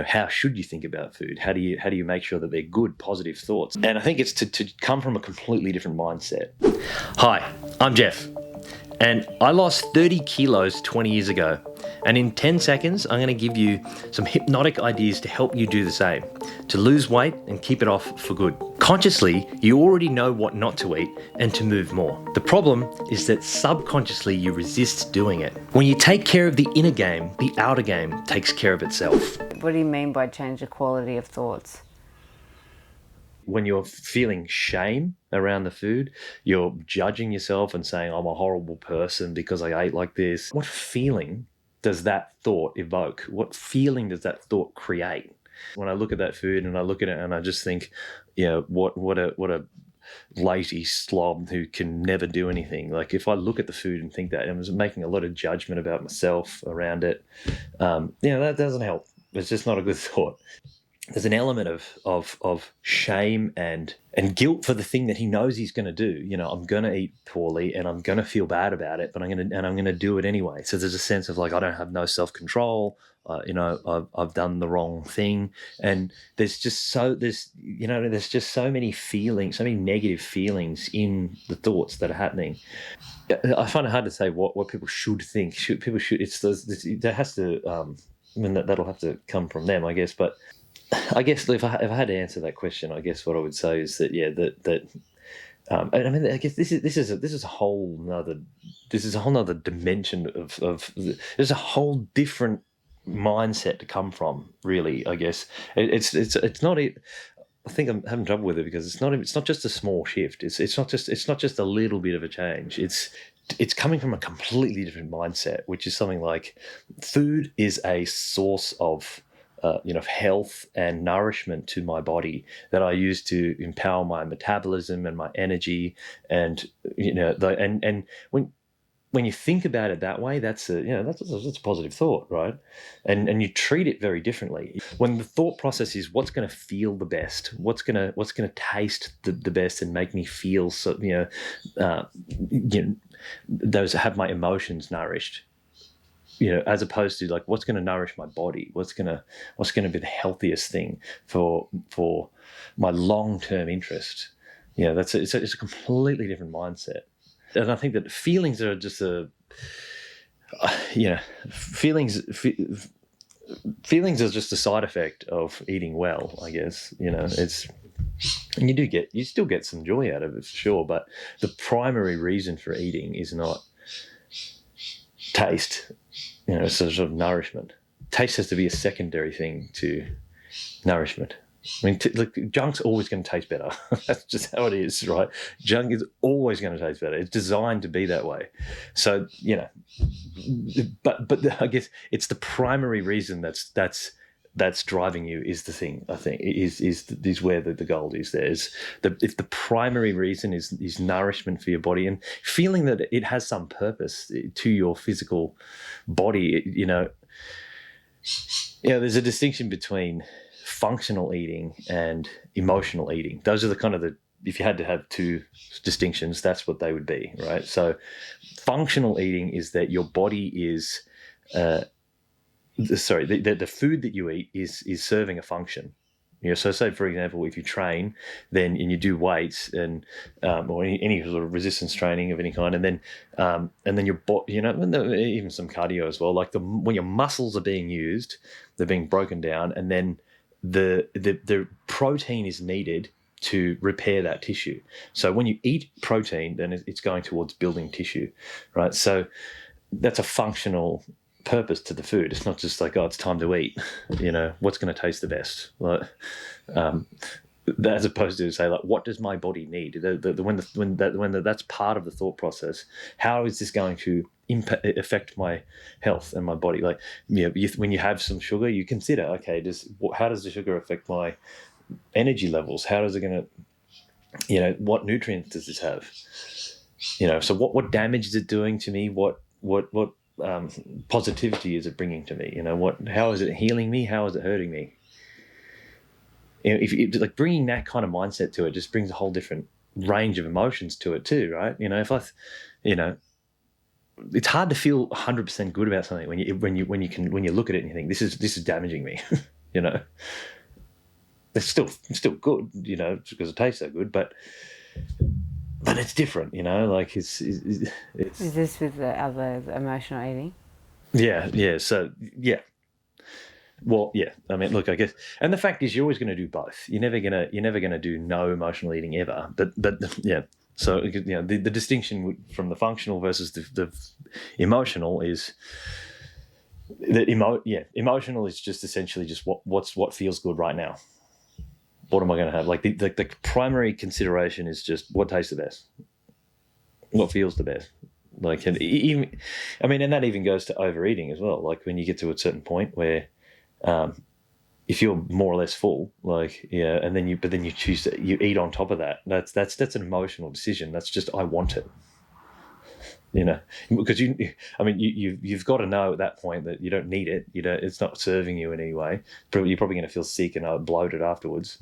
how should you think about food? How do you make sure that they're good, positive thoughts? And I think it's to come from a completely different mindset. Hi, I'm Jeff, and I lost 30 kilos 20 years ago. And in 10 seconds, I'm going to give you some hypnotic ideas to help you do the same, to lose weight and keep it off for good. Consciously, you already know what not to eat and to move more. The problem is that subconsciously you resist doing it. When you take care of the inner game, the outer game takes care of itself. What do you mean by change the quality of thoughts? When you're feeling shame around the food, you're judging yourself and saying, I'm a horrible person because I ate like this. What feeling does that thought evoke? What feeling does that thought create? When I look at that food and I look at it and I just think, what a lazy slob who can never do anything. Like if I look at the food and think that, and was making a lot of judgment about myself around it, that doesn't help. It's just not a good thought. There's an element of shame and guilt for the thing that he knows he's going to do. I'm going to eat poorly and I'm going to feel bad about it, but I'm going to do it anyway. So there's a sense of like, I don't have no self-control. I've done the wrong thing. And there's just so many feelings, so many negative feelings in the thoughts that are happening. I find it hard to say what people should think. That'll have to come from them, I guess. But I guess if I had to answer that question, I guess what I would say is that and I mean, I guess this is a whole nother dimension of there's a whole different mindset to come from. Really, I guess it's not. I think I'm having trouble with it because it's not just a small shift. It's not just a little bit of a change. It's coming from a completely different mindset, which is something like food is a source of health and nourishment to my body that I use to empower my metabolism and my energy, and when you think about it that way, that's a positive thought, right? And you treat it very differently. When the thought process is what's going to feel the best, what's going to taste the best and make me feel so those have my emotions nourished. As opposed to like what's going to nourish my body, what's going to be the healthiest thing for my long-term interest. It's a completely different mindset. And I think that feelings are just feelings are just a side effect of eating well, I guess. And you still get some joy out of it for sure, but the primary reason for eating is not taste. It's sort of nourishment. Taste has to be a secondary thing to nourishment. I mean, junk's always going to taste better. That's just how it is, right? Junk is always going to taste better. It's designed to be that way. So, but I guess it's the primary reason that's driving you is the thing. I think is where the gold is. If the primary reason is nourishment for your body and feeling that it has some purpose to your physical body, there's a distinction between functional eating and emotional eating. Those are if you had to have two distinctions, that's what they would be, right? So functional eating is that your body is the food that you eat is serving a function. So say for example, if you train, and you do weights and or any sort of resistance training of any kind, and then your body, even some cardio as well. Like when your muscles are being used, they're being broken down, and then the protein is needed to repair that tissue. So when you eat protein, then it's going towards building tissue, right? So that's a functional purpose to the food. It's not just like, it's time to eat. What's going to taste the best? Like, as opposed to say, like, what does my body need? When that's part of the thought process. How is this going to affect my health and my body? Like, when you have some sugar, you consider, okay, how does the sugar affect my energy levels? How is it going to, what nutrients does this have? So what damage is it doing to me? What positivity is it bringing to me? How is it healing me? How is it hurting me? If like bringing that kind of mindset to it just brings a whole different range of emotions to it too, right? It's hard to feel 100% good about something when you look at it and you think this is damaging me. you know. It's still good, you know, because it tastes so good, but it's different, you know. Like Is this with the emotional eating? yeah. So yeah, well, yeah. I mean, look, I guess, and the fact is, you're always going to do both. You're never gonna do no emotional eating ever. But yeah. So you know, the distinction from the functional versus the emotional is that emotional is just essentially just what feels good right now. What am I going to have? Like the primary consideration is just what tastes the best, what feels the best. Like, and even, I mean, and that even goes to overeating as well. Like when you get to a certain point where, if you're more or less full, like, yeah, and then you choose to you eat on top of that. That's an emotional decision. That's just I want it, you know, because I mean, you've got to know at that point that you don't need it. You don't. It's not serving you in any way. You're probably going to feel sick and bloated afterwards.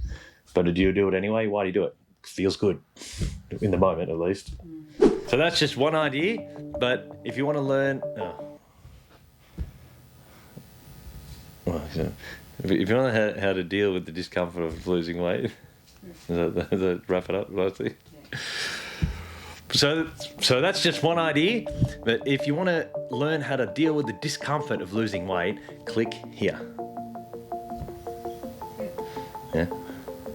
But do you do it anyway? Why do you do it? Feels good in the moment, at least. So that's just one idea. But if you want to learn, if you want to know how to deal with the discomfort of losing weight, does that wrap it up nicely? Yeah. So that's just one idea. But if you want to learn how to deal with the discomfort of losing weight, click here. Yeah.